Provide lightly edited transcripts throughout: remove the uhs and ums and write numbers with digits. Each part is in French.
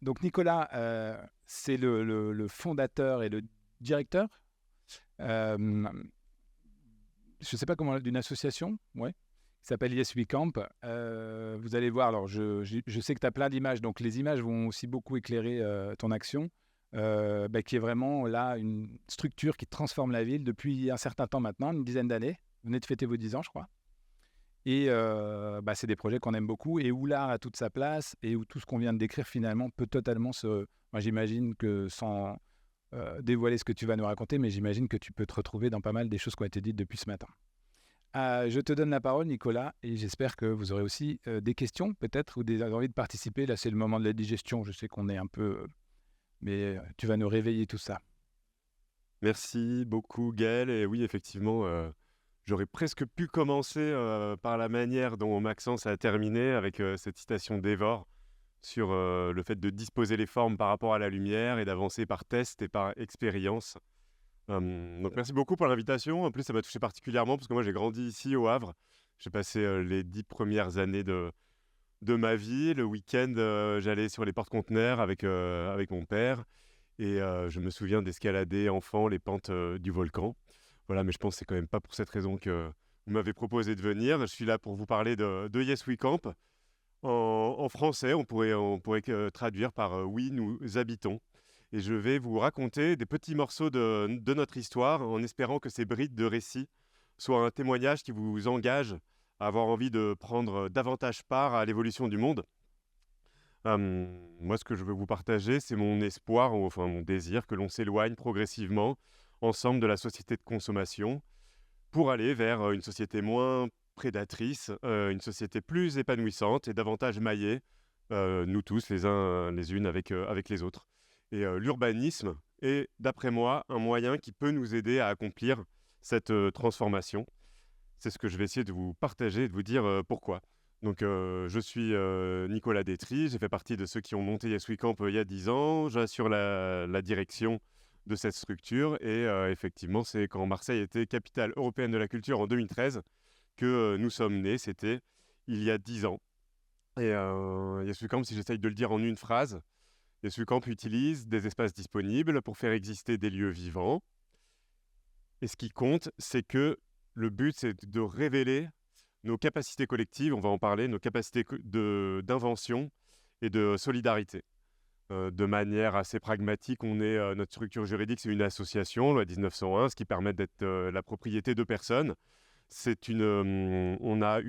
Donc Nicolas, c'est le fondateur et le directeur, hem, je ne sais pas comment, d'une association, ouais, qui s'appelle Yes We Camp. Vous allez voir, alors je sais que tu as plein d'images, donc les images vont aussi beaucoup éclairer, ton action, qui est vraiment là une structure qui transforme la ville depuis un certain temps maintenant, une dizaine d'années. Vous venez de fêter vos 10 ans, je crois. Et c'est des projets qu'on aime beaucoup et où l'art a toute sa place et où tout ce qu'on vient de décrire finalement peut totalement se moi j'imagine que sans, dévoiler ce que tu vas nous raconter, mais j'imagine que tu peux te retrouver dans pas mal des choses qui ont été dites depuis ce matin. Je te donne la parole Nicolas et j'espère que vous aurez aussi, des questions peut-être ou des envies de participer. Là, c'est le moment de la digestion, je sais qu'on est un peu, mais tu vas nous réveiller tout ça. Merci beaucoup Gaël et oui effectivement, j'aurais presque pu commencer, par la manière dont Maxence a terminé avec, cette citation d'Evor sur, le fait de disposer les formes par rapport à la lumière et d'avancer par test et par expérience. Donc merci beaucoup pour l'invitation. En plus, ça m'a touché particulièrement parce que moi j'ai grandi ici au Havre. J'ai passé, les 10 premières années de ma vie. Le week-end, j'allais sur les porte-conteneurs avec mon père et je me souviens d'escalader enfant les pentes, du volcan. Voilà, mais je pense que c'est quand même pas pour cette raison que vous m'avez proposé de venir. Je suis là pour vous parler de Yes We Camp. En français, on pourrait traduire par Oui, nous habitons. Et je vais vous raconter des petits morceaux de notre histoire en espérant que ces brides de récit soient un témoignage qui vous engage à avoir envie de prendre davantage part à l'évolution du monde. Moi, ce que je veux vous partager, c'est mon espoir, ou enfin mon désir que l'on s'éloigne progressivement ensemble de la société de consommation pour aller vers une société moins prédatrice, une société plus épanouissante et davantage maillée, nous tous, les uns les unes avec les autres. Et l'urbanisme est, d'après moi, un moyen qui peut nous aider à accomplir cette transformation. C'est ce que je vais essayer de vous partager et de vous dire pourquoi. Donc, je suis Nicolas Détry, j'ai fait partie de ceux qui ont monté Yes We Camp il y a 10 ans. J'assure la direction de cette structure et effectivement, c'est quand Marseille était capitale européenne de la culture en 2013 que nous sommes nés. C'était il y a 10 ans. Et Yes We Camp, si j'essaye de le dire en une phrase, Yes We Camp utilise des espaces disponibles pour faire exister des lieux vivants. Et ce qui compte, c'est que le but, c'est de révéler nos capacités collectives, on va en parler, nos capacités d'invention et de solidarité. De manière assez pragmatique, notre structure juridique, c'est une association, loi 1901, ce qui permet d'être la propriété de personnes. On a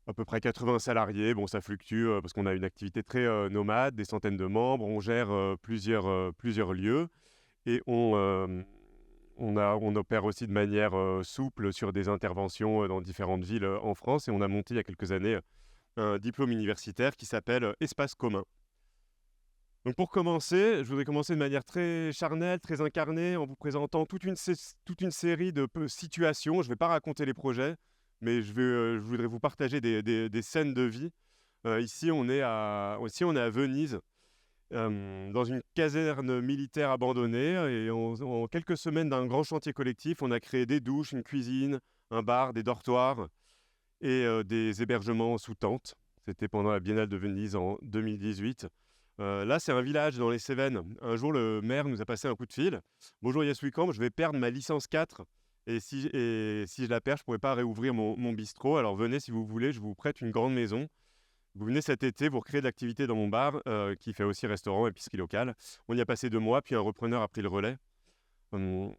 à peu près 80 salariés. Bon, ça fluctue parce qu'on a une activité très nomade, des centaines de membres. On gère plusieurs lieux et on opère aussi de manière souple sur des interventions dans différentes villes en France. Et on a monté il y a quelques années un diplôme universitaire qui s'appelle Espace commun. Donc pour commencer, je voudrais commencer de manière très charnelle, très incarnée, en vous présentant toute une série de situations. Je ne vais pas raconter les projets, mais je voudrais vous partager des scènes de vie. Ici, on est à Venise, dans une caserne militaire abandonnée. Et en quelques semaines d'un grand chantier collectif, on a créé des douches, une cuisine, un bar, des dortoirs et des hébergements sous tente. C'était pendant la Biennale de Venise en 2018. Là, c'est un village dans les Cévennes. Un jour, le maire nous a passé un coup de fil. Bonjour Yes We Camp, je vais perdre ma licence 4. Et si je la perds, je ne pourrai pas réouvrir mon bistrot. Alors venez si vous voulez, je vous prête une grande maison. Vous venez cet été, vous recréez de l'activité dans mon bar, qui fait aussi restaurant, épicerie locale. On y a passé 2 mois, puis un repreneur a pris le relais. Hum,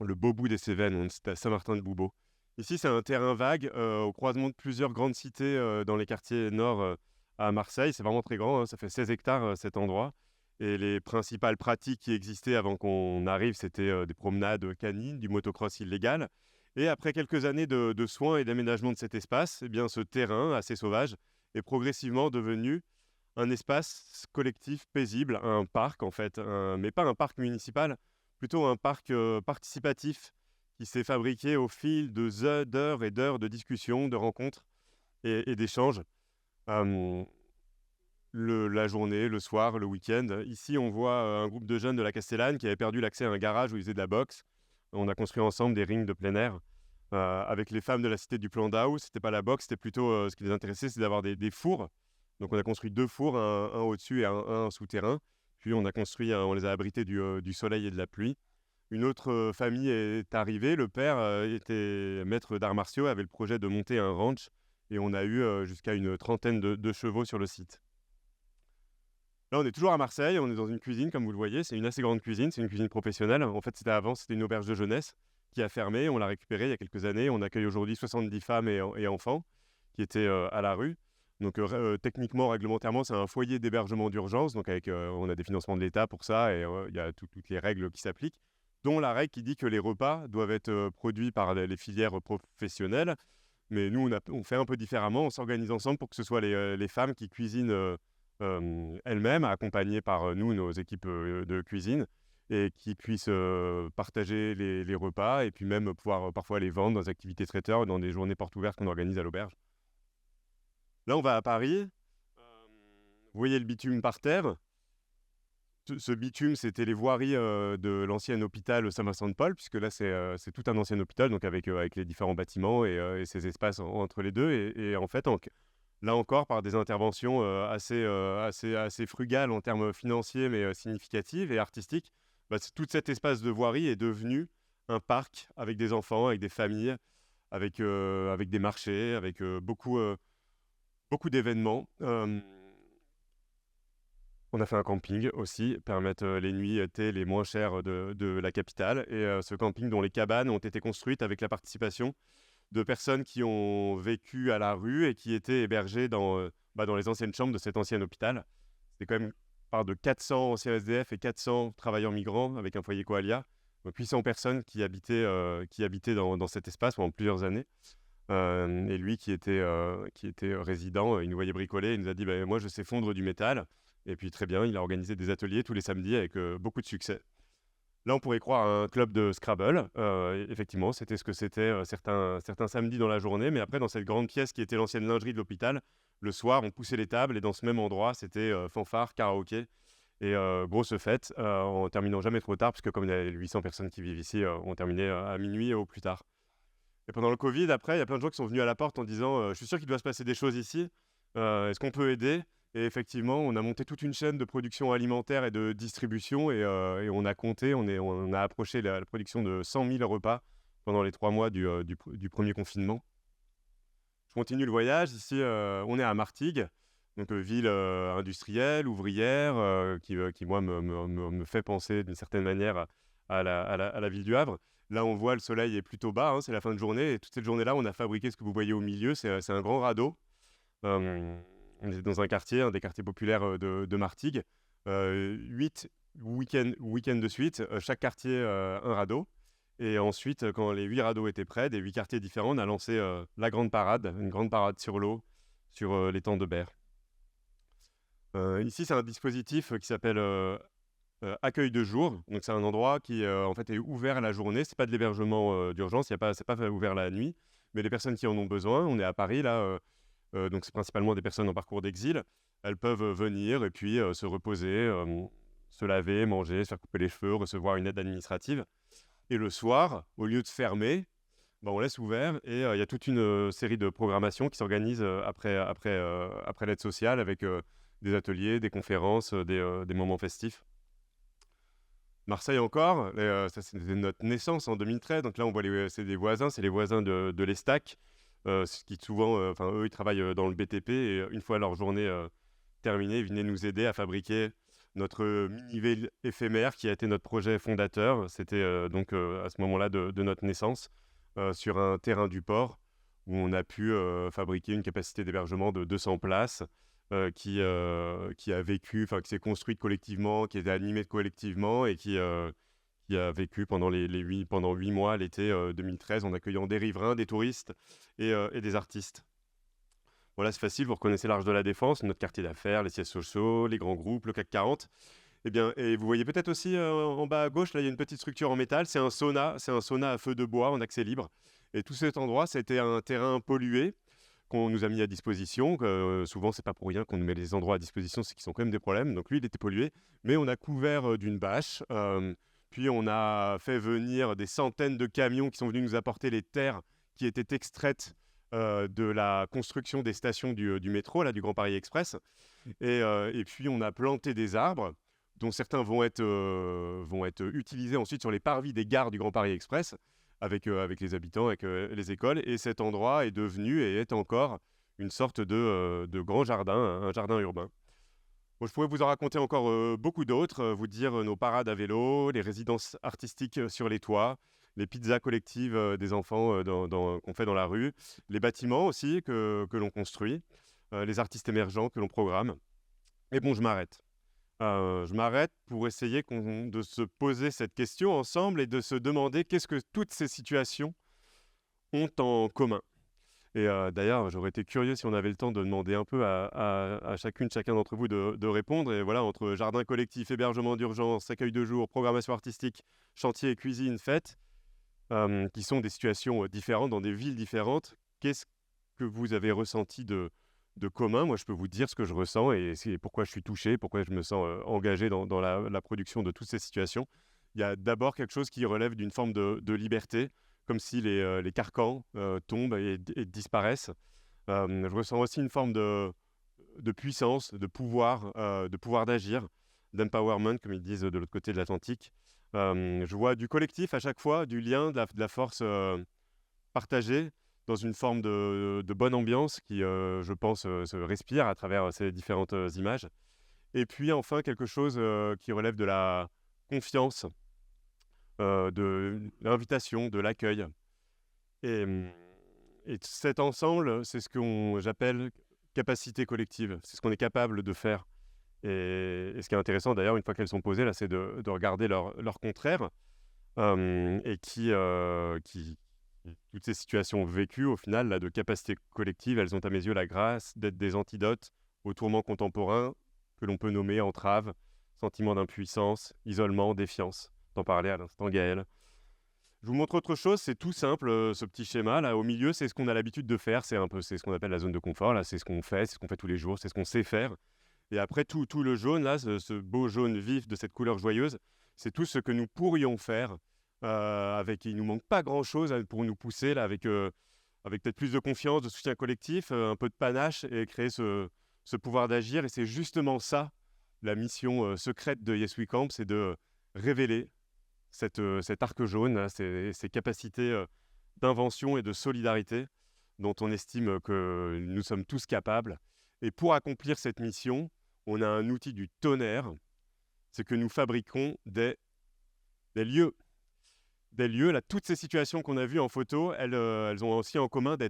le beau bout des Cévennes, c'était à Saint-Martin-de-Boubeau. Ici, c'est un terrain vague, au croisement de plusieurs grandes cités dans les quartiers nord à Marseille. C'est vraiment très grand, hein, ça fait 16 hectares cet endroit. Et les principales pratiques qui existaient avant qu'on arrive, c'était des promenades canines, du motocross illégal. Et après quelques années de soins et d'aménagement de cet espace, eh bien, ce terrain assez sauvage est progressivement devenu un espace collectif paisible, un parc en fait, mais pas un parc municipal, plutôt un parc participatif qui s'est fabriqué au fil d'heures et d'heures de discussions, de rencontres et d'échanges. Euh, la journée, le soir, le week-end. Ici, on voit un groupe de jeunes de la Castellane qui avaient perdu l'accès à un garage où ils faisaient de la boxe. On a construit ensemble des rings de plein air. Avec les femmes de la cité du Plan d'Ao, c'était pas la boxe, c'était plutôt ce qui les intéressait, c'est d'avoir des fours Donc on a construit 2 fours, un au-dessus et un souterrain. Puis on les a abrités du soleil et de la pluie. Une autre famille est arrivée. Le père était maître d'arts martiaux, avait le projet de monter un ranch. Et on a eu jusqu'à une trentaine de chevaux sur le site. Là, on est toujours à Marseille. On est dans une cuisine, comme vous le voyez. C'est une assez grande cuisine. C'est une cuisine professionnelle. En fait, c'était une auberge de jeunesse qui a fermé. On l'a récupérée il y a quelques années. On accueille aujourd'hui 70 femmes et enfants qui étaient à la rue. Donc techniquement, réglementairement, c'est un foyer d'hébergement d'urgence. Donc on a des financements de l'État pour ça et il y a toutes les règles qui s'appliquent, dont la règle qui dit que les repas doivent être produits par les filières professionnelles. Mais nous, on fait un peu différemment. On s'organise ensemble pour que ce soit les femmes qui cuisinent elles-mêmes, accompagnées par nous, nos équipes de cuisine, et qui puissent partager les repas et puis même pouvoir parfois les vendre dans des activités traiteurs, dans des journées portes ouvertes qu'on organise à l'auberge. Là, on va à Paris. Vous voyez le bitume par terre. Ce bitume, c'était les voiries de l'ancien hôpital Saint-Vincent-de-Paul, puisque là, c'est tout un ancien hôpital, donc avec les différents bâtiments et ces espaces entre les deux. Et en fait, là encore, par des interventions assez frugales en termes financiers, mais significatives et artistiques, tout cet espace de voirie est devenu un parc avec des enfants, avec des familles, avec des marchés, avec beaucoup d'événements. On a fait un camping aussi, permettre les nuits été les moins chères de la capitale. Et ce camping dont les cabanes ont été construites avec la participation de personnes qui ont vécu à la rue et qui étaient hébergées dans les anciennes chambres de cet ancien hôpital. C'était quand même part de 400 anciens SDF et 400 travailleurs migrants avec un foyer Coalia. Donc 800 personnes qui habitaient dans cet espace pendant plusieurs années. Et lui qui était résident, il nous voyait bricoler, il nous a dit moi je sais fondre du métal. Et puis très bien, il a organisé des ateliers tous les samedis avec beaucoup de succès. Là, on pourrait croire à un club de Scrabble. Effectivement, c'était ce que c'était certains samedis dans la journée. Mais après, dans cette grande pièce qui était l'ancienne lingerie de l'hôpital, le soir, on poussait les tables. Et dans ce même endroit, c'était fanfare, karaoké et grosse fête, en terminant jamais trop tard, puisque comme il y a 800 personnes qui vivent ici, on terminait à minuit au plus tard. Et pendant le Covid, après, il y a plein de gens qui sont venus à la porte en disant je suis sûr qu'il doit se passer des choses ici. Est-ce qu'on peut aider ? Et effectivement, on a monté toute une chaîne de production alimentaire et de distribution et on a compté, on a approché la production de 100 000 repas pendant les 3 mois du premier confinement. Je continue le voyage. Ici, on est à Martigues, donc ville industrielle, ouvrière, qui moi, me fait penser d'une certaine manière à la ville du Havre. Là, on voit le soleil est plutôt bas, c'est la fin de journée. Et toute cette journée-là, on a fabriqué ce que vous voyez au milieu, c'est un grand radeau. On était dans un quartier, un des quartiers populaires de Martigues. 8 week-ends de suite, chaque quartier un radeau. Et ensuite, quand les 8 radeaux étaient prêts, des 8 quartiers différents, on a lancé la grande parade, une grande parade sur l'eau, sur l'étang de Berre. Ici, c'est un dispositif qui s'appelle accueil de jour. Donc, c'est un endroit qui en fait est ouvert la journée. C'est pas de l'hébergement d'urgence, c'est pas ouvert la nuit. Mais les personnes qui en ont besoin, on est à Paris là. Donc c'est principalement des personnes en parcours d'exil. Elles peuvent venir et puis se reposer, se laver, manger, se faire couper les cheveux, recevoir une aide administrative. Et le soir, au lieu de fermer, on laisse ouvert et il y a toute une série de programmations qui s'organisent après l'aide sociale avec des ateliers, des conférences, des moments festifs. Marseille encore, ça c'était notre naissance en 2013. Donc là on voit c'est les voisins de l'Estac. Qui souvent, eux, ils travaillent dans le BTP et une fois leur journée terminée, ils venaient nous aider à fabriquer notre mini-ville éphémère qui a été notre projet fondateur. C'était donc à ce moment-là de notre naissance sur un terrain du port où on a pu fabriquer une capacité d'hébergement de 200 places qui a vécu, qui s'est construite collectivement, qui a été animée collectivement et qui a vécu pendant 8 mois l'été 2013 en accueillant des riverains, des touristes et des artistes. Voilà, c'est facile, vous reconnaissez l'Arche de la Défense, notre quartier d'affaires, les sièges sociaux, les grands groupes, le CAC 40. Et vous voyez peut-être aussi en bas à gauche, là il y a une petite structure en métal, c'est un sauna à feu de bois en accès libre. Et tout cet endroit, c'était un terrain pollué qu'on nous a mis à disposition. Souvent, c'est pas pour rien qu'on nous met les endroits à disposition, c'est qu'ils sont quand même des problèmes. Donc lui, il était pollué, mais on a couvert d'une bâche. Puis on a fait venir des centaines de camions qui sont venus nous apporter les terres qui étaient extraites de la construction des stations du métro, là, du Grand Paris Express. Et puis, on a planté des arbres, dont certains vont être utilisés ensuite sur les parvis des gares du Grand Paris Express, avec les habitants, avec les écoles. Et cet endroit est devenu et est encore une sorte de grand jardin, un jardin urbain. Bon, je pourrais vous en raconter encore beaucoup d'autres, vous dire nos parades à vélo, les résidences artistiques sur les toits, les pizzas collectives des enfants qu'on fait dans la rue, les bâtiments aussi que l'on construit, les artistes émergents que l'on programme. Et bon, je m'arrête. Je m'arrête pour essayer de se poser cette question ensemble et de se demander qu'est-ce que toutes ces situations ont en commun. Et d'ailleurs, j'aurais été curieux si on avait le temps de demander un peu à chacun d'entre vous de répondre. Et voilà, entre jardin collectif, hébergement d'urgence, accueil de jour, programmation artistique, chantier, cuisine, fête, qui sont des situations différentes dans des villes différentes, qu'est-ce que vous avez ressenti de commun? Moi, je peux vous dire ce que je ressens et pourquoi je suis touché, pourquoi je me sens engagé dans la production de toutes ces situations. Il y a d'abord quelque chose qui relève d'une forme de liberté, comme si les carcans tombent et disparaissent. Je ressens aussi une forme de puissance, de pouvoir d'agir, d'empowerment, comme ils disent de l'autre côté de l'Atlantique. Je vois du collectif à chaque fois, du lien, de la force partagée, dans une forme de bonne ambiance qui, je pense, se respire à travers ces différentes images. Et puis enfin, quelque chose qui relève de la confiance, de l'invitation, de l'accueil. Et, et cet ensemble, c'est ce que j'appelle capacité collective. C'est ce qu'on est capable de faire. Et ce qui est intéressant d'ailleurs, une fois qu'elles sont posées, là, c'est de regarder leur contraire. Et toutes ces situations vécues, au final, là, de capacité collective, elles ont à mes yeux la grâce d'être des antidotes aux tourments contemporains que l'on peut nommer entrave, sentiment d'impuissance, isolement, défiance. T'en parlais à l'instant, Gaël. Je vous montre autre chose, c'est tout simple, ce petit schéma là au milieu, c'est ce qu'on a l'habitude de faire, c'est ce qu'on appelle la zone de confort là, c'est ce qu'on fait, c'est ce qu'on fait tous les jours, c'est ce qu'on sait faire. Et après tout le jaune là, ce beau jaune vif de cette couleur joyeuse, c'est tout ce que nous pourrions faire il nous manque pas grand-chose pour nous pousser là avec peut-être plus de confiance, de soutien collectif, un peu de panache et créer ce pouvoir d'agir. Et c'est justement ça la mission secrète de Yes We Camp, c'est de révéler cet arc jaune, hein, ces capacités d'invention et de solidarité dont on estime que nous sommes tous capables. Et pour accomplir cette mission, on a un outil du tonnerre, c'est que nous fabriquons des lieux. Des lieux, là, toutes ces situations qu'on a vues en photo, elles ont aussi en commun de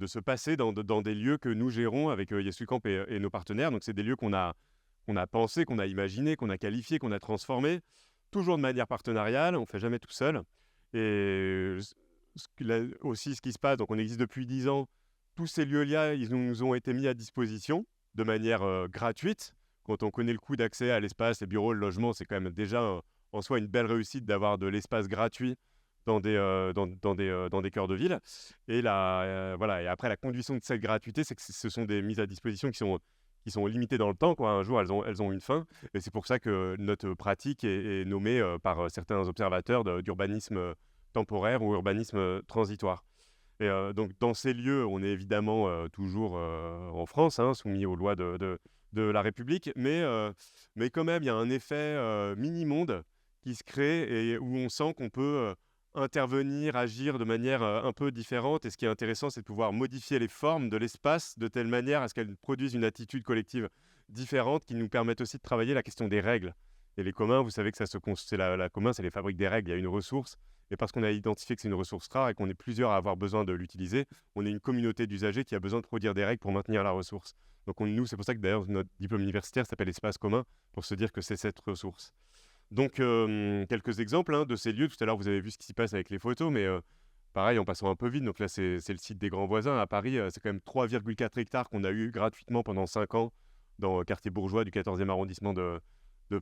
se passer dans des lieux que nous gérons avec Yes We Camp et nos partenaires. Donc c'est des lieux qu'on a pensés, qu'on a imaginés, qu'on a qualifiés, qu'on a transformés, toujours de manière partenariale, on ne fait jamais tout seul. Et aussi ce qui se passe, donc on existe depuis 10 ans, tous ces lieux-là, ils nous ont été mis à disposition de manière gratuite. Quand on connaît le coût d'accès à l'espace, les bureaux, le logement, c'est quand même déjà en soi une belle réussite d'avoir de l'espace gratuit dans des cœurs de ville. Et voilà. Et après, la condition de cette gratuité, c'est que ce sont des mises à disposition qui sont limitées dans le temps, quoi. Un jour, elles ont une fin. Et c'est pour ça que notre pratique est nommée par certains observateurs d'urbanisme temporaire ou urbanisme transitoire. Et donc, dans ces lieux, on est évidemment toujours en France, hein, soumis aux lois de la République, mais quand même, il y a un effet mini-monde qui se crée et où on sent qu'on peut intervenir, agir de manière un peu différente. Et ce qui est intéressant, c'est de pouvoir modifier les formes de l'espace de telle manière à ce qu'elles produisent une attitude collective différente qui nous permette aussi de travailler la question des règles. Et les communs, vous savez que la commun, c'est les fabriques des règles. Il y a une ressource. Et parce qu'on a identifié que c'est une ressource rare et qu'on est plusieurs à avoir besoin de l'utiliser, on est une communauté d'usagers qui a besoin de produire des règles pour maintenir la ressource. Donc c'est pour ça que d'ailleurs notre diplôme universitaire s'appelle Espace commun, pour se dire que c'est cette ressource. Donc, quelques exemples de ces lieux. Tout à l'heure, vous avez vu ce qui s'y passe avec les photos, mais pareil, en passant un peu vite. Donc là, c'est le site des Grands Voisins à Paris. C'est quand même 3,4 hectares qu'on a eu gratuitement pendant 5 ans dans le quartier bourgeois du 14e arrondissement de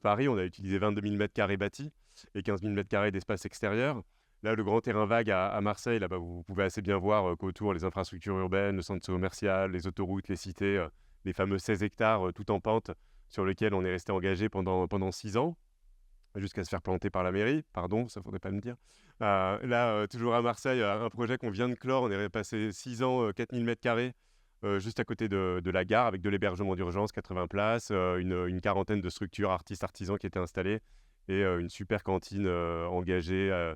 Paris. On a utilisé 22 000 m² bâtis et 15 000 m² d'espace extérieur. Là, le grand terrain vague à Marseille, là-bas, vous pouvez assez bien voir qu'autour, les infrastructures urbaines, le centre commercial, les autoroutes, les cités, les fameux 16 hectares tout en pente sur lesquels on est resté engagé pendant 6 ans. Jusqu'à se faire planter par la mairie, pardon, ça faudrait pas me dire. Là, toujours à Marseille, un projet qu'on vient de clore. On est passé 6 ans, 4000 mètres carrés, juste à côté de la gare, avec de l'hébergement d'urgence, 80 places, une quarantaine de structures artistes, artisans qui étaient installés, et une super cantine engagée,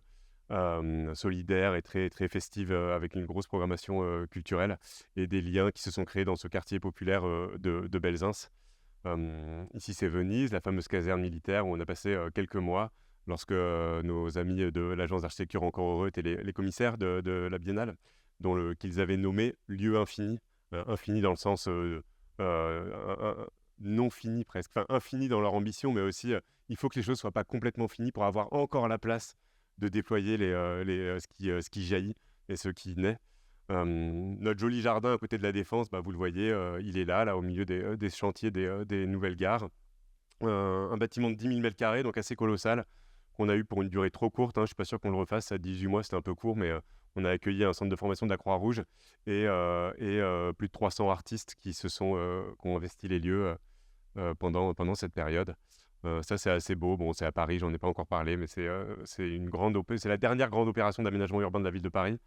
solidaire et très, très festive, avec une grosse programmation culturelle et des liens qui se sont créés dans ce quartier populaire de Belzins. Ici, c'est Venise, la fameuse caserne militaire où on a passé quelques mois lorsque nos amis de l'agence d'architecture Encore Heureux étaient les commissaires de la Biennale, qu'ils avaient nommé lieu infini. Infini dans le sens non fini presque, enfin infini dans leur ambition, mais aussi il faut que les choses soient pas complètement finies pour avoir encore la place de déployer ce qui jaillit et ce qui naît. Notre joli jardin à côté de la Défense, vous le voyez, il est là au milieu des chantiers des nouvelles gares. Un bâtiment de 10 000 mètres carrés, donc assez colossal, qu'on a eu pour une durée trop courte. Je ne suis pas sûr qu'on le refasse à 18 mois, c'était un peu court, mais on a accueilli un centre de formation de la Croix-Rouge et plus de 300 artistes qui ont investi les lieux pendant cette période. Ça, c'est assez beau. Bon, c'est à Paris, j'en ai pas encore parlé, mais c'est c'est la dernière grande opération d'aménagement urbain de la ville de Paris.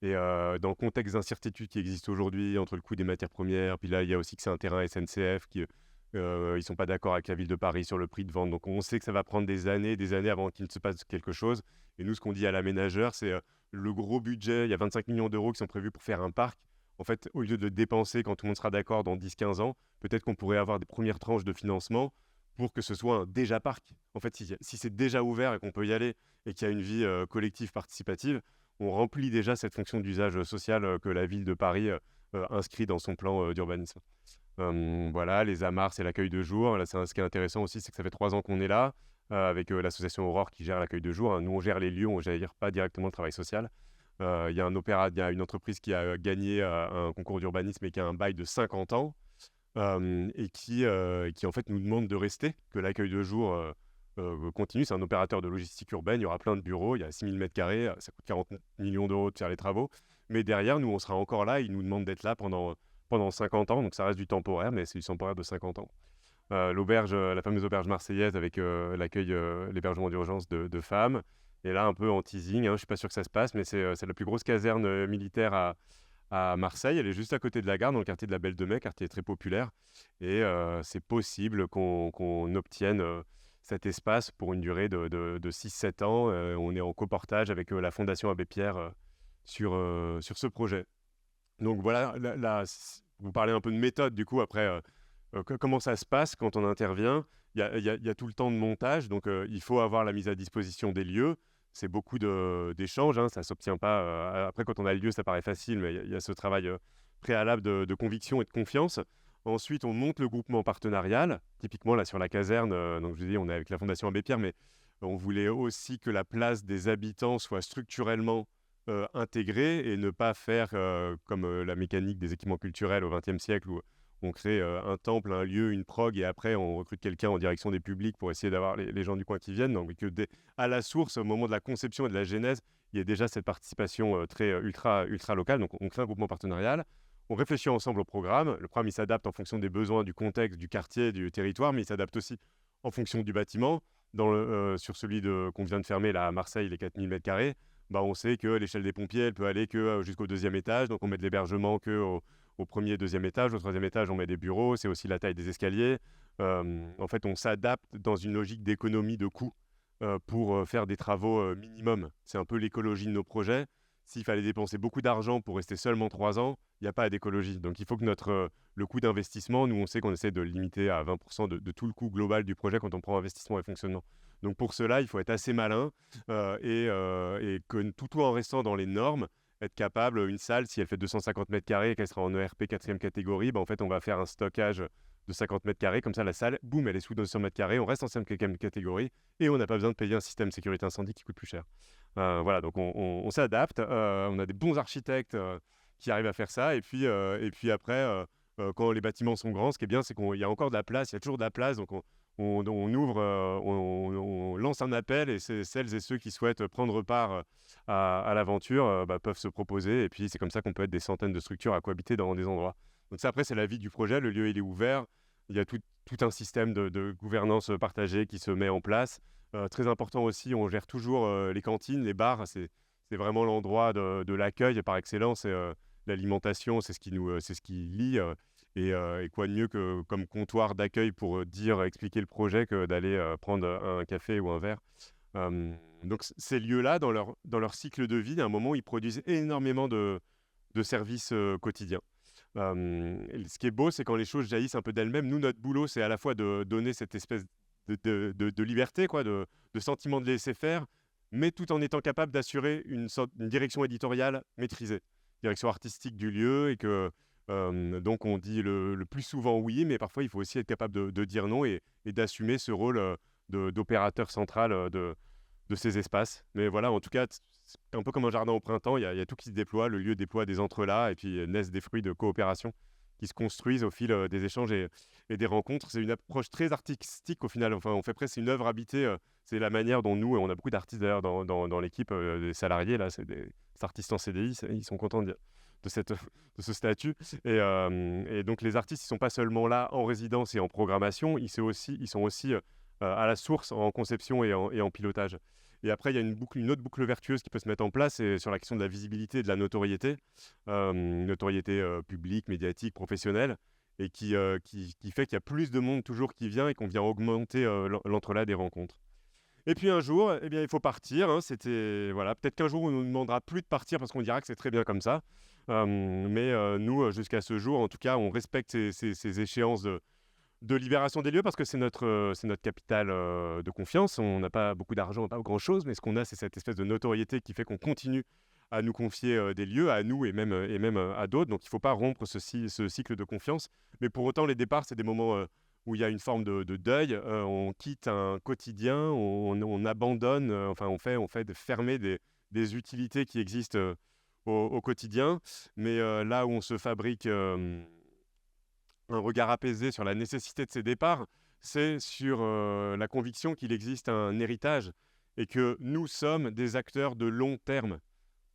Et dans le contexte d'incertitude qui existe aujourd'hui entre le coût des matières premières, puis là, il y a aussi que c'est un terrain SNCF qui ils sont pas d'accord avec la ville de Paris sur le prix de vente. Donc, on sait que ça va prendre des années avant qu'il ne se passe quelque chose. Et nous, ce qu'on dit à l'aménageur, c'est le gros budget. Il y a 25 millions d'euros qui sont prévus pour faire un parc. En fait, au lieu de dépenser quand tout le monde sera d'accord dans 10-15 ans, peut-être qu'on pourrait avoir des premières tranches de financement pour que ce soit un déjà parc. En fait, si c'est déjà ouvert et qu'on peut y aller et qu'il y a une vie collective participative, on remplit déjà cette fonction d'usage social que la ville de Paris inscrit dans son plan d'urbanisme. Voilà, les amarres, c'est l'accueil de jour. Là, ce qui est intéressant aussi, c'est que ça fait 3 ans qu'on est là, avec l'association Aurore qui gère l'accueil de jour. Nous, on gère les lieux, on ne gère pas directement le travail social. Il y a une entreprise qui a gagné un concours d'urbanisme et qui a un bail de 50 ans, et qui en fait nous demande de rester, que l'accueil de jour continue. C'est un opérateur de logistique urbaine, il y aura plein de bureaux, il y a 6000 mètres carrés, ça coûte 40 millions d'euros de faire les travaux. Mais derrière, nous, on sera encore là, ils nous demandent d'être là pendant 50 ans, donc ça reste du temporaire, mais c'est du temporaire de 50 ans. L'auberge, la fameuse auberge marseillaise avec l'accueil, l'hébergement d'urgence de femmes. Et là, un peu en teasing, je ne suis pas sûr que ça se passe, mais c'est la plus grosse caserne militaire à Marseille. Elle est juste à côté de la gare, dans le quartier de la Belle de Mai, quartier très populaire. Et c'est possible qu'on obtienne cet espace pour une durée de 6-7 ans. On est en coportage avec la Fondation Abbé Pierre sur ce projet. Donc voilà, vous parlez un peu de méthode, du coup, après, comment ça se passe quand on intervient. Il y a tout le temps de montage, donc il faut avoir la mise à disposition des lieux. C'est beaucoup d'échanges, ça ne s'obtient pas. Après, quand on a le lieu, ça paraît facile, mais il y a ce travail préalable de conviction et de confiance. Ensuite, on monte le groupement partenarial. Typiquement, là, sur la caserne, donc je vous dis, on est avec la Fondation Abbé Pierre, mais on voulait aussi que la place des habitants soit structurellement intégrée et ne pas faire comme la mécanique des équipements culturels au XXe siècle où on crée un temple, un lieu, une prog et après on recrute quelqu'un en direction des publics pour essayer d'avoir les gens du coin qui viennent. Donc à la source, au moment de la conception et de la genèse, il y a déjà cette participation très ultra locale. Donc on crée un groupement partenarial, on réfléchit ensemble au programme. Le programme il s'adapte en fonction des besoins, du contexte, du quartier, du territoire, mais il s'adapte aussi en fonction du bâtiment. Sur celui qu'on vient de fermer là, à Marseille, les 4000 mètres carrés, on sait que l'échelle des pompiers, elle peut aller que jusqu'au 2e étage. Donc, on met de l'hébergement au 1er et 2e étage. Au 3e étage, on met des bureaux. C'est aussi la taille des escaliers. En fait, on s'adapte dans une logique d'économie de coûts pour faire des travaux minimum. C'est un peu l'écologie de nos projets. S'il fallait dépenser beaucoup d'argent pour rester seulement 3 ans, il n'y a pas d'écologie. Donc, il faut que le coût d'investissement, nous, on sait qu'on essaie de le limiter à 20% de tout le coût global du projet quand on prend investissement et fonctionnement. Donc, pour cela, il faut être assez malin et que tout en restant dans les normes, être capable, une salle, si elle fait 250 mètres carrés et qu'elle sera en ERP 4e catégorie, en fait, on va faire un stockage de 50 mètres carrés. Comme ça, la salle, boum, elle est sous 200 mètres carrés. On reste en 5e catégorie et on n'a pas besoin de payer un système de sécurité incendie qui coûte plus cher. Voilà, donc on s'adapte. On a des bons architectes qui arrivent à faire ça. Et puis après, quand les bâtiments sont grands, ce qui est bien, c'est qu'il y a encore de la place. Il y a toujours de la place. Donc on ouvre, on lance un appel et celles et ceux qui souhaitent prendre part à l'aventure peuvent se proposer. Et puis c'est comme ça qu'on peut être des centaines de structures à cohabiter dans des endroits. Donc ça, après, c'est la vie du projet. Le lieu, il est ouvert. Il y a tout un système de gouvernance partagée qui se met en place. Très important aussi, on gère toujours les cantines, les bars. C'est vraiment l'endroit de l'accueil par excellence. Et l'alimentation, c'est ce qui lie. Et quoi de mieux que comme comptoir d'accueil pour expliquer le projet que d'aller prendre un café ou un verre. Donc ces lieux-là, dans leur cycle de vie, à un moment, ils produisent énormément de services quotidiens. Et ce qui est beau, c'est quand les choses jaillissent un peu d'elles-mêmes. Nous, notre boulot, c'est à la fois de donner cette espèce de liberté, quoi, de sentiment de laisser faire, mais tout en étant capable d'assurer une direction éditoriale maîtrisée, direction artistique du lieu, et que donc on dit le plus souvent oui, mais parfois il faut aussi être capable de dire non et d'assumer ce rôle d'opérateur central de ces espaces. Mais voilà, en tout cas, c'est un peu comme un jardin au printemps, il y a tout qui se déploie, le lieu déploie des entrelacs et puis naissent des fruits de coopération qui se construisent au fil des échanges et des rencontres. C'est une approche très artistique au final. Enfin, on fait presque une œuvre habitée. C'est la manière dont nous, et on a beaucoup d'artistes d'ailleurs dans l'équipe, des salariés, là, c'est des artistes en CDI, ils sont contents de ce statut. Et donc les artistes, ils ne sont pas seulement là en résidence et en programmation, ils sont aussi à la source en conception et en pilotage. Et après, il y a une autre boucle vertueuse qui peut se mettre en place, c'est sur la question de la visibilité et de la notoriété, notoriété publique, médiatique, professionnelle, et qui fait qu'il y a plus de monde toujours qui vient et qu'on vient augmenter l'entrelac des rencontres. Et puis un jour, eh bien, il faut partir. Hein, voilà, peut-être qu'un jour, on nous demandera plus de partir parce qu'on dira que c'est très bien comme ça. Mais nous, jusqu'à ce jour, en tout cas, on respecte ces échéances de libération des lieux parce que c'est notre capital de confiance. On n'a pas beaucoup d'argent, pas grand-chose, mais ce qu'on a, c'est cette espèce de notoriété qui fait qu'on continue à nous confier des lieux, à nous et même à d'autres. Donc il ne faut pas rompre ce cycle de confiance. Mais pour autant, les départs, c'est des moments où il y a une forme de deuil. On quitte un quotidien, on abandonne, enfin on fait de fermer des utilités qui existent au quotidien. Mais là où on se fabrique un regard apaisé sur la nécessité de ces départs, c'est sur la conviction qu'il existe un héritage et que nous sommes des acteurs de long terme.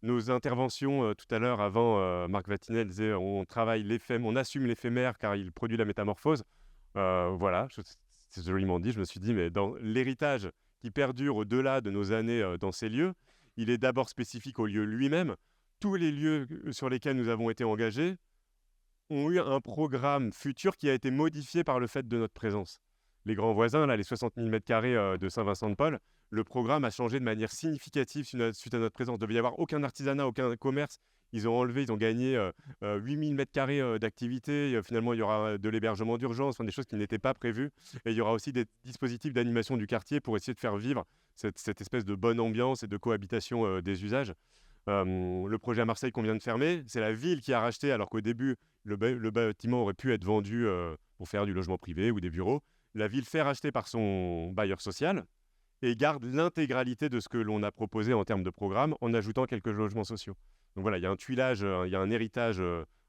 Nos interventions tout à l'heure, avant, Marc Vatinet disait on travaille on assume l'éphémère car il produit la métamorphose. Voilà, c'est joliment dit. Je me suis dit, mais dans l'héritage qui perdure au-delà de nos années dans ces lieux, il est d'abord spécifique au lieu lui-même. Tous les lieux sur lesquels nous avons été engagés ont eu un programme futur qui a été modifié par le fait de notre présence. Les grands voisins, là, les 60 000 m² de Saint-Vincent-de-Paul, le programme a changé de manière significative suite à notre présence. Il ne devait y avoir aucun artisanat, aucun commerce. Ils ont gagné 8 000 m² d'activité. Finalement, il y aura de l'hébergement d'urgence, des choses qui n'étaient pas prévues. Et il y aura aussi des dispositifs d'animation du quartier pour essayer de faire vivre cette espèce de bonne ambiance et de cohabitation des usages. Le projet à Marseille qu'on vient de fermer, c'est la ville qui a racheté, alors qu'au début, le bâtiment aurait pu être vendu pour faire du logement privé ou des bureaux. La ville fait racheter par son bailleur social et garde l'intégralité de ce que l'on a proposé en termes de programme en ajoutant quelques logements sociaux. Donc voilà, il y a un tuilage, il y a un héritage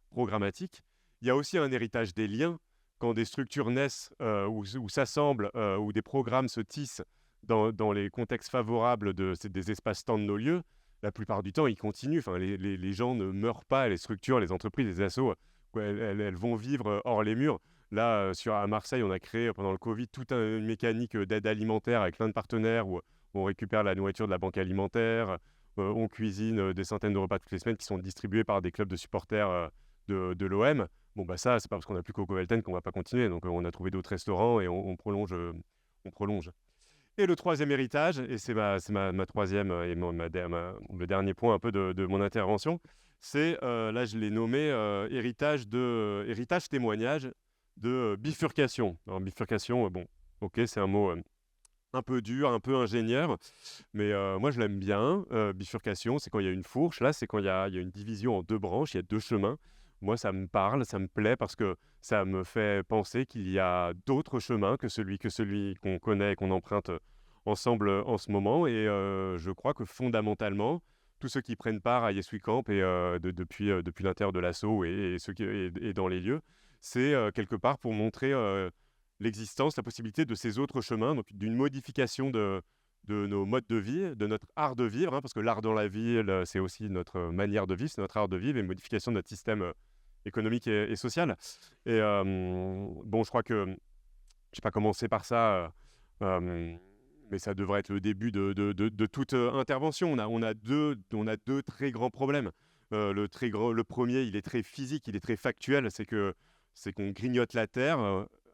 programmatique. Il y a aussi un héritage des liens. Quand des structures naissent ou s'assemblent, ou des programmes se tissent dans les contextes favorables des espaces-temps de nos lieux, la plupart du temps, ils continuent. Enfin, les gens ne meurent pas, les structures, les entreprises, les assos, elles vont vivre hors les murs. Là, à Marseille, on a créé pendant le Covid toute une mécanique d'aide alimentaire avec plein de partenaires où on récupère la nourriture de la banque alimentaire, on cuisine des centaines de repas toutes les semaines qui sont distribués par des clubs de supporters de l'OM. Bon, bah ça, c'est pas parce qu'on n'a plus Coco Velten qu'on va pas continuer. Donc, on a trouvé d'autres restaurants et on prolonge. On prolonge. Et le troisième héritage, et c'est ma troisième et le dernier point un peu de mon intervention, c'est, là je l'ai nommé héritage témoignage de bifurcation. Alors bifurcation, bon, ok, c'est un mot un peu dur, un peu ingénieur, mais moi je l'aime bien. Bifurcation, c'est quand il y a une fourche, là c'est quand il y a une division en deux branches, il y a deux chemins. Moi ça me parle, ça me plaît parce que ça me fait penser qu'il y a d'autres chemins que celui qu'on connaît et qu'on emprunte ensemble en ce moment. Et je crois que fondamentalement, tous ceux qui prennent part à Yes We Camp et depuis l'intérieur de l'asso et dans les lieux, c'est quelque part pour montrer l'existence, la possibilité de ces autres chemins, donc d'une modification de nos modes de vie, de notre art de vivre, hein, parce que l'art dans la ville, c'est aussi notre manière de vivre, c'est notre art de vivre et une modification de notre système économique et social. Et bon, je crois que je n'ai pas commencé par ça, mais ça devrait être le début de toute intervention. On a deux très grands problèmes. Le premier, il est très physique, il est très factuel, c'est qu'on grignote la terre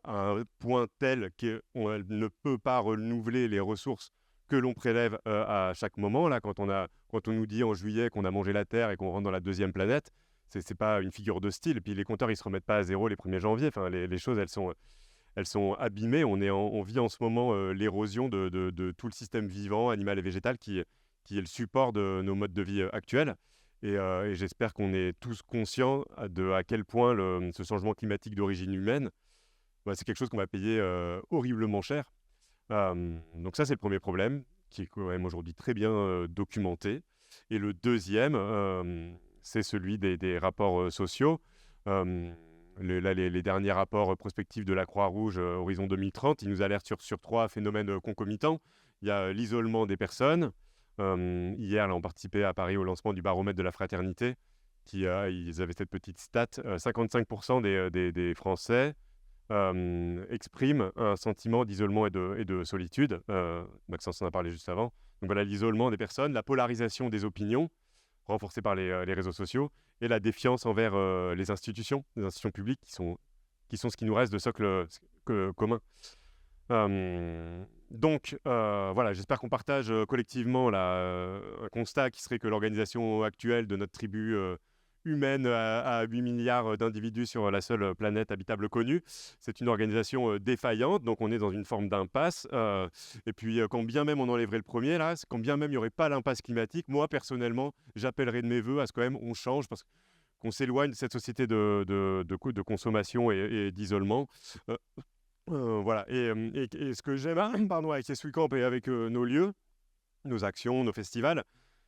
à un point tel qu'on ne peut pas renouveler les ressources que l'on prélève à chaque moment. Là, quand on nous dit en juillet qu'on a mangé la terre et qu'on rentre dans la deuxième planète, c'est pas une figure de style. Et puis les compteurs, ils se remettent pas à zéro les 1er janvier. Enfin, les choses, elles sont abîmées. On vit en ce moment l'érosion de tout le système vivant, animal et végétal, qui est le support de nos modes de vie actuels. Et j'espère qu'on est tous conscients à quel point ce changement climatique d'origine humaine, c'est quelque chose qu'on va payer horriblement cher. Donc ça, c'est le premier problème, qui est quand même aujourd'hui très bien documenté. Et le deuxième, c'est celui des rapports sociaux. Les derniers rapports prospectifs de la Croix-Rouge Horizon 2030, ils nous alertent sur 3 phénomènes concomitants. Il y a l'isolement des personnes. Hier, là, on participait à Paris au lancement du baromètre de la fraternité. Ils avaient cette petite stat. 55% des Français expriment un sentiment d'isolement et de solitude. Maxence en a parlé juste avant. Donc voilà, l'isolement des personnes, la polarisation des opinions, renforcée par les réseaux sociaux, et la défiance envers les institutions publiques qui sont ce qui nous reste de socle commun. Donc voilà, j'espère qu'on partage collectivement un constat qui serait que l'organisation actuelle de notre tribu humaine à 8 milliards d'individus sur la seule planète habitable connue, c'est une organisation défaillante, donc on est dans une forme d'impasse. Et puis quand bien même on enlèverait le premier, là, quand bien même il n'y aurait pas l'impasse climatique, moi personnellement, j'appellerais de mes voeux à ce quand même on change, parce qu'on s'éloigne de cette société de consommation et d'isolement. Voilà. Et ce que j'aime pardon, avec Yes We Camp et avec nos lieux, nos actions, nos festivals,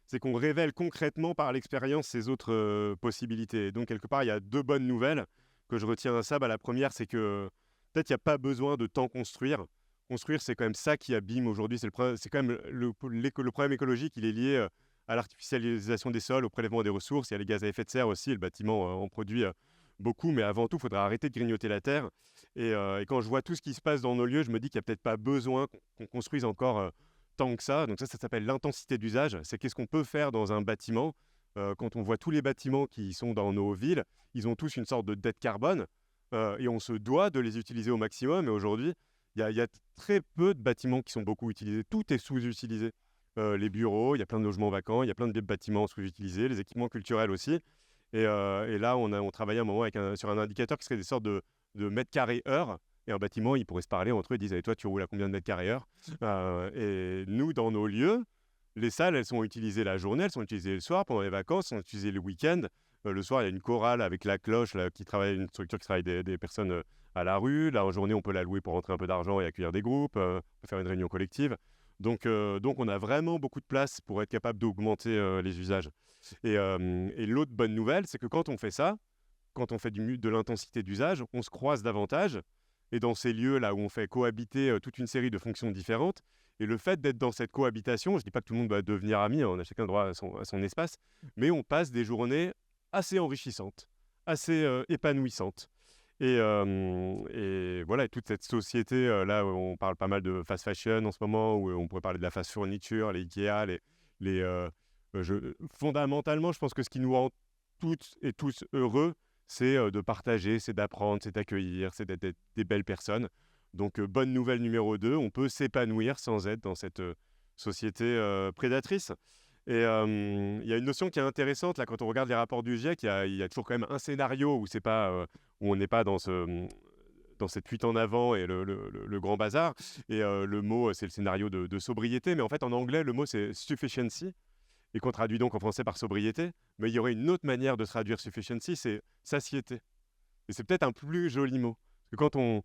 c'est qu'on révèle concrètement par l'expérience ces autres possibilités. Donc, quelque part, il y a 2 bonnes nouvelles que je retiens à ça. La première, c'est que peut-être il n'y a pas besoin de tant construire. Construire, c'est quand même ça qui abîme aujourd'hui. C'est quand même le problème écologique, il est lié à l'artificialisation des sols, au prélèvement des ressources. Il y a les gaz à effet de serre aussi. Le bâtiment en produit beaucoup, mais avant tout, il faudra arrêter de grignoter la terre. Et quand je vois tout ce qui se passe dans nos lieux, je me dis qu'il n'y a peut-être pas besoin qu'on construise encore tant que ça. Donc ça s'appelle l'intensité d'usage. C'est qu'est-ce qu'on peut faire dans un bâtiment. Quand on voit tous les bâtiments qui sont dans nos villes, ils ont tous une sorte de dette carbone et on se doit de les utiliser au maximum. Et aujourd'hui, il y a très peu de bâtiments qui sont beaucoup utilisés. Tout est sous-utilisé. Les bureaux, il y a plein de logements vacants, il y a plein de bâtiments sous-utilisés, les équipements culturels aussi. Et là, on travaillait un moment sur un indicateur qui serait des sortes de mètres carrés heure. Et un bâtiment, ils pourraient se parler entre eux, ils disent « toi, tu roules à combien de mètres carrés heure ?» Et nous, dans nos lieux, les salles, elles sont utilisées la journée, elles sont utilisées le soir, pendant les vacances, elles sont utilisées le week-end. Le soir, il y a une chorale avec la cloche, là, une structure qui travaille des personnes à la rue. Là, en journée, on peut la louer pour rentrer un peu d'argent et accueillir des groupes, on peut faire une réunion collective. Donc, on a vraiment beaucoup de place pour être capable d'augmenter les usages. Et l'autre bonne nouvelle, c'est que quand on fait ça, quand on fait de l'intensité d'usage, on se croise davantage. Et dans ces lieux là où on fait cohabiter toute une série de fonctions différentes, et le fait d'être dans cette cohabitation, je ne dis pas que tout le monde va devenir ami, on a chacun droit à son espace, mais on passe des journées assez enrichissantes, assez épanouissantes. Et voilà, et toute cette société, là, on parle pas mal de fast fashion en ce moment, où on pourrait parler de la fast fourniture, les Ikea, fondamentalement, je pense que ce qui nous rend toutes et tous heureux, c'est de partager, c'est d'apprendre, c'est d'accueillir, c'est d'être des belles personnes. Donc, bonne nouvelle numéro 2, on peut s'épanouir sans être dans cette société prédatrice. Et il y a une notion qui est intéressante, là, quand on regarde les rapports du GIEC, il y a toujours quand même un scénario où on n'est pas dans cette fuite en avant et le grand bazar. Et le mot, c'est le scénario de sobriété. Mais en fait, en anglais, le mot, c'est sufficiency, et qu'on traduit donc en français par sobriété. Mais il y aurait une autre manière de traduire sufficiency, c'est satiété. Et c'est peut-être un plus joli mot. Parce que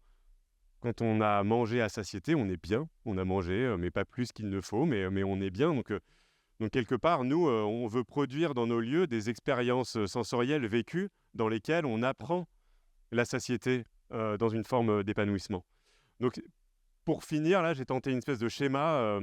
quand on a mangé à satiété, on est bien. On a mangé, mais pas plus qu'il ne faut, mais on est bien. Donc quelque part, nous, on veut produire dans nos lieux des expériences sensorielles vécues dans lesquelles on apprend la satiété dans une forme d'épanouissement. Donc, pour finir, là, j'ai tenté une espèce de schéma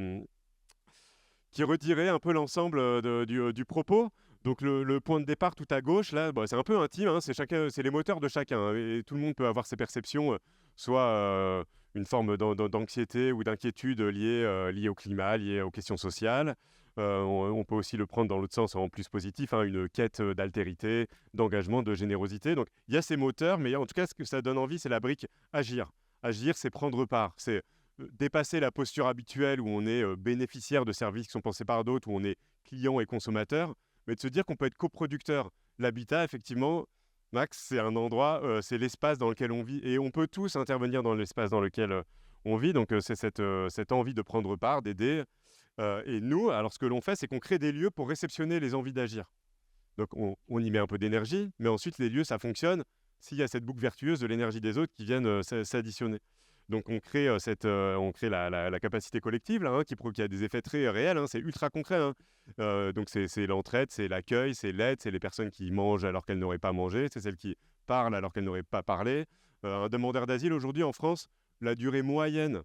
qui retirait un peu l'ensemble du propos. Donc le point de départ tout à gauche, là, c'est un peu intime, hein, c'est les moteurs de chacun, et tout le monde peut avoir ses perceptions, soit une forme d'anxiété ou d'inquiétude liée au climat, liée aux questions sociales. On peut aussi le prendre dans l'autre sens, en plus positif, hein, une quête d'altérité, d'engagement, de générosité. Donc il y a ces moteurs, mais en tout cas, ce que ça donne envie, c'est la brique agir. Agir, c'est prendre part, c'est dépasser la posture habituelle où on est bénéficiaire de services qui sont pensés par d'autres, où on est client et consommateur, mais de se dire qu'on peut être coproducteur. L'habitat, effectivement, Max, c'est un endroit, c'est l'espace dans lequel on vit, et on peut tous intervenir dans l'espace dans lequel on vit. Donc c'est cette envie de prendre part, d'aider. Et nous, alors ce que l'on fait, c'est qu'on crée des lieux pour réceptionner les envies d'agir. Donc on y met un peu d'énergie, mais ensuite les lieux, ça fonctionne s'il y a cette boucle vertueuse de l'énergie des autres qui viennent s'additionner. Donc on crée, on crée la capacité collective là, hein, qui a des effets très réels, hein, c'est ultra concret, hein. Donc c'est l'entraide, c'est l'accueil, c'est l'aide, c'est les personnes qui mangent alors qu'elles n'auraient pas mangé, c'est celles qui parlent alors qu'elles n'auraient pas parlé. Un demandeur d'asile aujourd'hui en France, la durée moyenne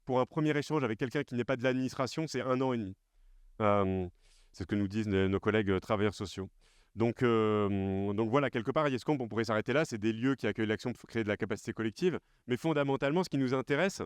pour un premier échange avec quelqu'un qui n'est pas de l'administration, c'est 1 an et demi. Euh, c'est ce que nous disent nos collègues travailleurs sociaux. Donc voilà, quelque part, YesCamp, on pourrait s'arrêter là. C'est des lieux qui accueillent l'action pour créer de la capacité collective. Mais fondamentalement, ce qui nous intéresse,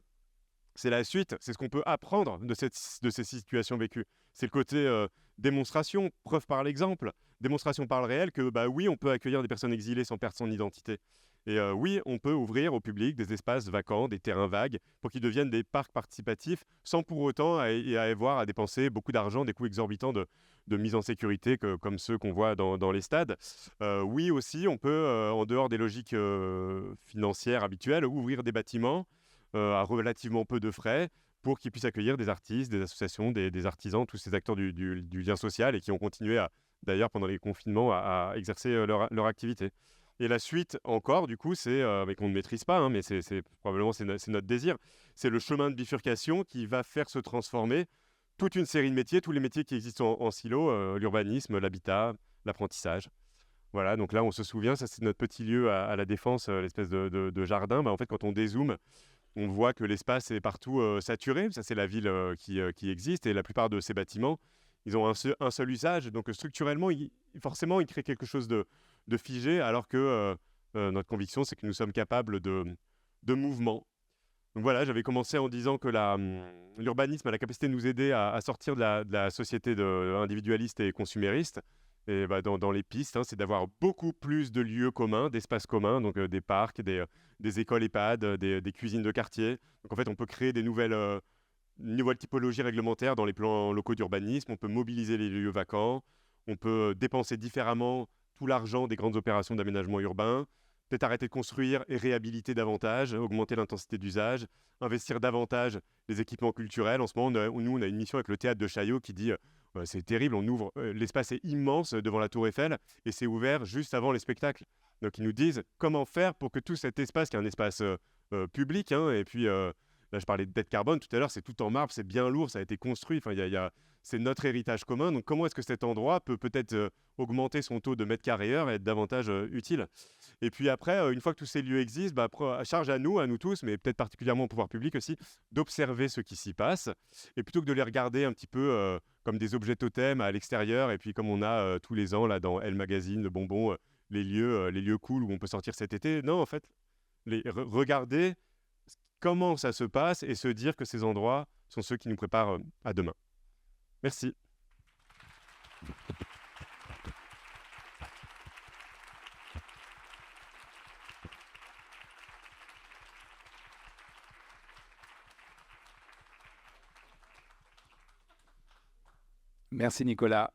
c'est la suite. C'est ce qu'on peut apprendre de ces situations vécues. C'est le côté démonstration, preuve par l'exemple, démonstration par le réel que, bah oui, on peut accueillir des personnes exilées sans perdre son identité. Et oui, on peut ouvrir au public des espaces vacants, des terrains vagues, pour qu'ils deviennent des parcs participatifs, sans pour autant avoir à dépenser beaucoup d'argent, des coûts exorbitants de mise en sécurité comme ceux qu'on voit dans les stades. Oui aussi, on peut, en dehors des logiques financières habituelles, ouvrir des bâtiments à relativement peu de frais pour qu'ils puissent accueillir des artistes, des associations, des artisans, tous ces acteurs du lien social et qui ont continué, d'ailleurs, pendant les confinements, à exercer leur activité. Et la suite encore, du coup, c'est, mais qu'on ne maîtrise pas, hein, mais probablement c'est notre désir, c'est le chemin de bifurcation qui va faire se transformer toute une série de métiers, tous les métiers qui existent en silo, l'urbanisme, l'habitat, l'apprentissage. Voilà, donc là, on se souvient, ça c'est notre petit lieu à la Défense, l'espèce de jardin. Bah, en fait, quand on dézoome, on voit que l'espace est partout saturé. Ça, c'est la ville qui existe. Et la plupart de ces bâtiments, ils ont un seul usage. Donc structurellement, forcément, ils créent quelque chose de figé, alors que notre conviction, c'est que nous sommes capables de mouvement. Donc voilà, j'avais commencé en disant que l'urbanisme a la capacité de nous aider à sortir de la société individualiste et consumériste. Et bah, dans les pistes, hein, c'est d'avoir beaucoup plus de lieux communs, d'espaces communs, donc des parcs, des écoles EHPAD, des cuisines de quartier. Donc en fait, on peut créer des nouvelles typologies réglementaires dans les plans locaux d'urbanisme, on peut mobiliser les lieux vacants, on peut dépenser différemment tout l'argent des grandes opérations d'aménagement urbain, peut-être arrêter de construire et réhabiliter davantage, augmenter l'intensité d'usage, investir davantage les équipements culturels. En ce moment, nous, on a une mission avec le théâtre de Chaillot qui dit c'est terrible, on ouvre, l'espace est immense devant la Tour Eiffel et c'est ouvert juste avant les spectacles. Donc ils nous disent comment faire pour que tout cet espace, qui est un espace public, hein, et puis là je parlais de dette carbone tout à l'heure, c'est tout en marbre, c'est bien lourd, ça a été construit, enfin, c'est notre héritage commun. Donc comment est-ce que cet endroit peut peut-être augmenter son taux de mètres carrés heure et être davantage utile? Et puis après, une fois que tous ces lieux existent, bah, charge à nous tous, mais peut-être particulièrement au pouvoir public aussi, d'observer ce qui s'y passe. Et plutôt que de les regarder un petit peu comme des objets totems à l'extérieur, et puis comme on a tous les ans là dans Elle Magazine, le bonbon, les lieux cool où on peut sortir cet été, non, en fait, regarder comment ça se passe et se dire que ces endroits sont ceux qui nous préparent à demain. Merci. Merci Nicolas.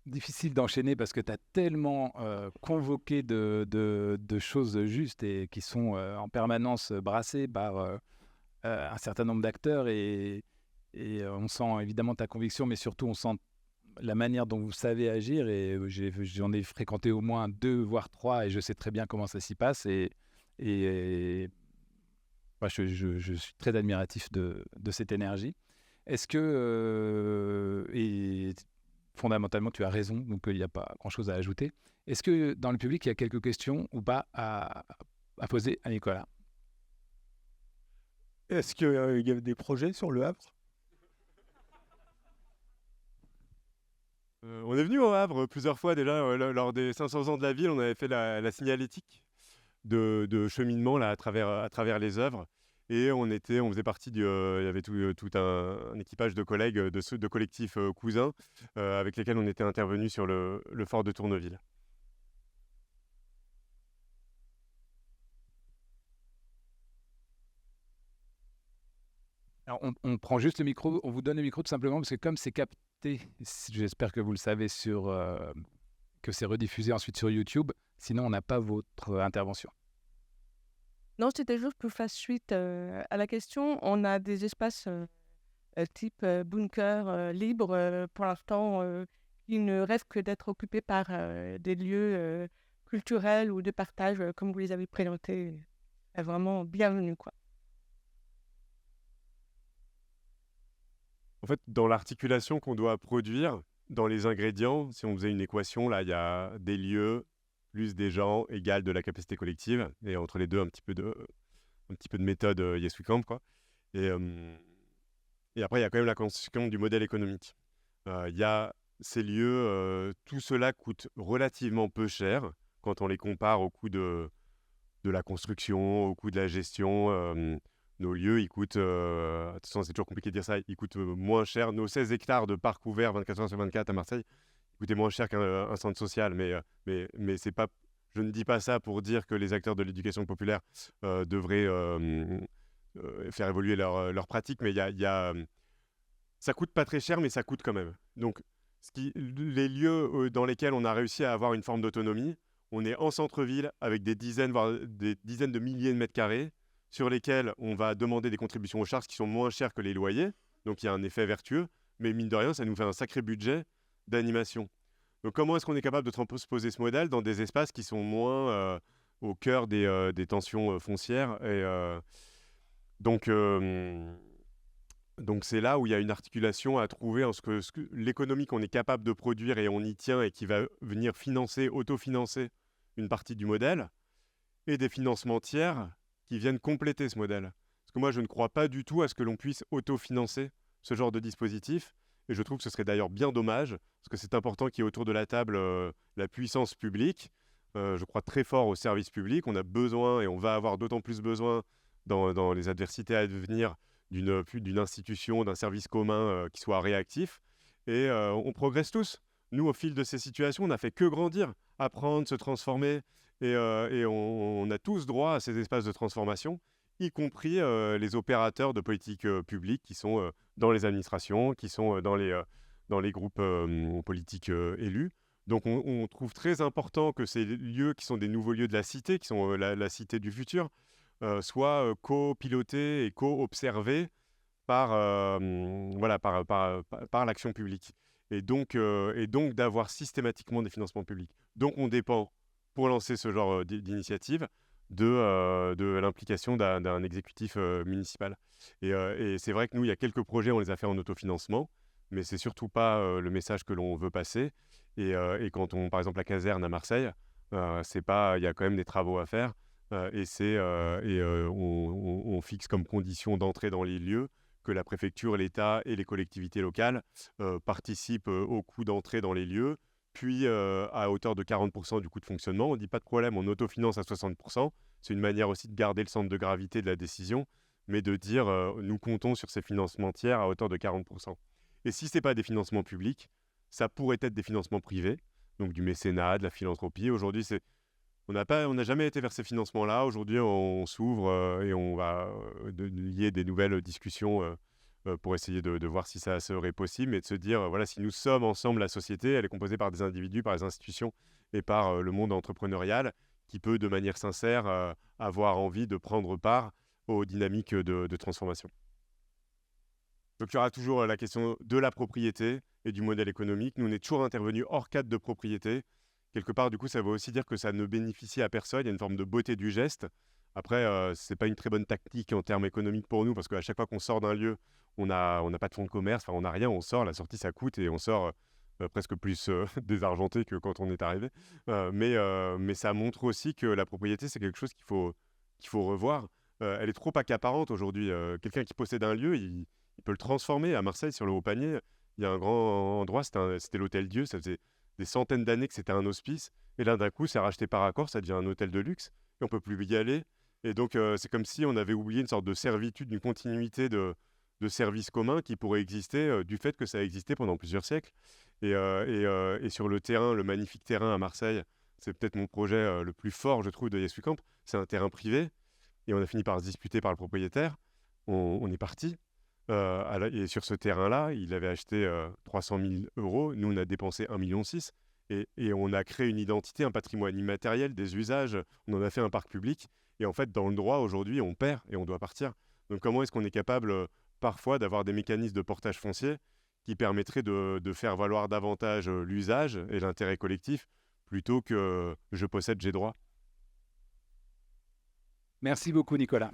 Difficile d'enchaîner parce que tu as tellement convoqué de choses justes et qui sont en permanence brassées par un certain nombre d'acteurs et on sent évidemment ta conviction, mais surtout on sent la manière dont vous savez agir et j'en ai fréquenté au moins 2 voire 3 et je sais très bien comment ça s'y passe et moi, je suis très admiratif de cette énergie. Est-ce que, et fondamentalement tu as raison, donc il n'y a pas grand-chose à ajouter. Est-ce que dans le public il y a quelques questions ou pas à poser à Nicolas? Est-ce qu'il y a des projets sur Le Havre? On est venu au Havre plusieurs fois déjà, lors des 500 ans de la ville, on avait fait la signalétique. de cheminement là, à travers les œuvres. Et on faisait partie il y avait tout un équipage de collègues de collectifs cousins avec lesquels on était intervenus sur le fort de Tourneville. Alors, on prend juste le micro, on vous donne le micro tout simplement parce que comme c'est capté, j'espère que vous le savez, que c'est rediffusé ensuite sur YouTube, sinon on n'a pas votre intervention. Non, c'était juste pour faire suite à la question. On a des espaces type bunker libre pour l'instant qui ne rêvent que d'être occupés par des lieux culturels ou de partage comme vous les avez présentés. Vraiment bienvenue, quoi. En fait, dans l'articulation qu'on doit produire, dans les ingrédients, si on faisait une équation, là, il y a des lieux plus des gens égale de la capacité collective. Et entre les deux, un petit peu de méthode Yes We Camp, quoi. Et après, il y a quand même la construction du modèle économique. Il y a ces lieux, tout cela coûte relativement peu cher quand on les compare au coût de la construction, au coût de la gestion. Nos lieux, ils coûtent, attention, c'est toujours compliqué de dire ça, ils coûtent moins cher. Nos 16 hectares de parc ouvert 24 heures sur 24 à Marseille coûtaient moins cher qu'un centre social. Mais c'est pas, je ne dis pas ça pour dire que les acteurs de l'éducation populaire devraient faire évoluer leurs pratiques, mais ça coûte pas très cher, mais ça coûte quand même. Donc, les lieux dans lesquels on a réussi à avoir une forme d'autonomie, on est en centre-ville avec des dizaines, voire des dizaines de milliers de mètres carrés, sur lesquels on va demander des contributions aux charges qui sont moins chères que les loyers. Donc il y a un effet vertueux, mais mine de rien, ça nous fait un sacré budget d'animation. Donc comment est-ce qu'on est capable de transposer ce modèle dans des espaces qui sont moins au cœur des tensions foncières donc c'est là où il y a une articulation à trouver entre ce que l'économie qu'on est capable de produire et on y tient et qui va venir autofinancer une partie du modèle, et des financements tiers qui viennent compléter ce modèle. Parce que moi, je ne crois pas du tout à ce que l'on puisse autofinancer ce genre de dispositif. Et je trouve que ce serait d'ailleurs bien dommage, parce que c'est important qu'il y ait autour de la table la puissance publique. Je crois très fort au service public. On a besoin, et on va avoir d'autant plus besoin dans les adversités à venir, d'une institution, d'un service commun qui soit réactif. Et on progresse tous. Nous, au fil de ces situations, on n'a fait que grandir, apprendre, se transformer. Et on a tous droit à ces espaces de transformation, y compris les opérateurs de politique publique qui sont dans les administrations, qui sont dans les groupes politiques élus. Donc on trouve très important que ces lieux qui sont des nouveaux lieux de la cité, qui sont la cité du futur, soient copilotés et co-observés par l'action publique. Et donc d'avoir systématiquement des financements publics. Donc on dépend, pour lancer ce genre d'initiative, de l'implication d'un exécutif municipal. Et c'est vrai que nous, il y a quelques projets, on les a fait en autofinancement, mais c'est surtout pas le message que l'on veut passer. Et quand par exemple, la caserne à Marseille, c'est pas, il y a quand même des travaux à faire. On fixe comme condition d'entrée dans les lieux que la préfecture, l'État et les collectivités locales participent au coût d'entrée dans les lieux, puis à hauteur de 40% du coût de fonctionnement. On ne dit pas de problème, on autofinance à 60%. C'est une manière aussi de garder le centre de gravité de la décision, mais de dire nous comptons sur ces financements tiers à hauteur de 40%. Et si ce n'est pas des financements publics, ça pourrait être des financements privés, donc du mécénat, de la philanthropie. Aujourd'hui, on n'a jamais été vers ces financements-là. Aujourd'hui, on s'ouvre et on va lier des nouvelles discussions pour essayer de voir si ça serait possible, et de se dire, voilà, si nous sommes ensemble, la société, elle est composée par des individus, par des institutions et par le monde entrepreneurial qui peut, de manière sincère, avoir envie de prendre part aux dynamiques de transformation. Donc il y aura toujours la question de la propriété et du modèle économique. Nous, on est toujours intervenus hors cadre de propriété. Quelque part, du coup, ça veut aussi dire que ça ne bénéficie à personne. Il y a une forme de beauté du geste. Après, ce n'est pas une très bonne tactique en termes économiques pour nous, parce qu'à chaque fois qu'on sort d'un lieu, on n'a pas de fonds de commerce, on n'a rien, on sort, la sortie ça coûte, et on sort presque plus désargenté que quand on est arrivé. Mais ça montre aussi que la propriété, c'est quelque chose qu'il faut revoir. Elle est trop accaparante aujourd'hui. Quelqu'un qui possède un lieu, il peut le transformer. À Marseille, sur le Haut-Panier, il y a un grand endroit, c'était l'Hôtel Dieu, ça faisait des centaines d'années que c'était un hospice, et là d'un coup c'est racheté par Accor, ça devient un hôtel de luxe, et on ne peut plus y aller. Et donc, c'est comme si on avait oublié une sorte de servitude, une continuité de services communs qui pourrait exister du fait que ça a existé pendant plusieurs siècles. Et sur le terrain, le magnifique terrain à Marseille, c'est peut-être mon projet le plus fort, je trouve, de Yes We Camp. C'est un terrain privé et on a fini par se disputer par le propriétaire. On est parti. Et sur ce terrain-là, il avait acheté 300 000 euros. Nous, on a dépensé 1,6 million. Et on a créé une identité, un patrimoine immatériel, des usages. On en a fait un parc public. Et en fait, dans le droit, aujourd'hui, on perd et on doit partir. Donc, comment est-ce qu'on est capable, parfois, d'avoir des mécanismes de portage foncier qui permettraient de faire valoir davantage l'usage et l'intérêt collectif plutôt que je possède, j'ai droit. Merci beaucoup, Nicolas.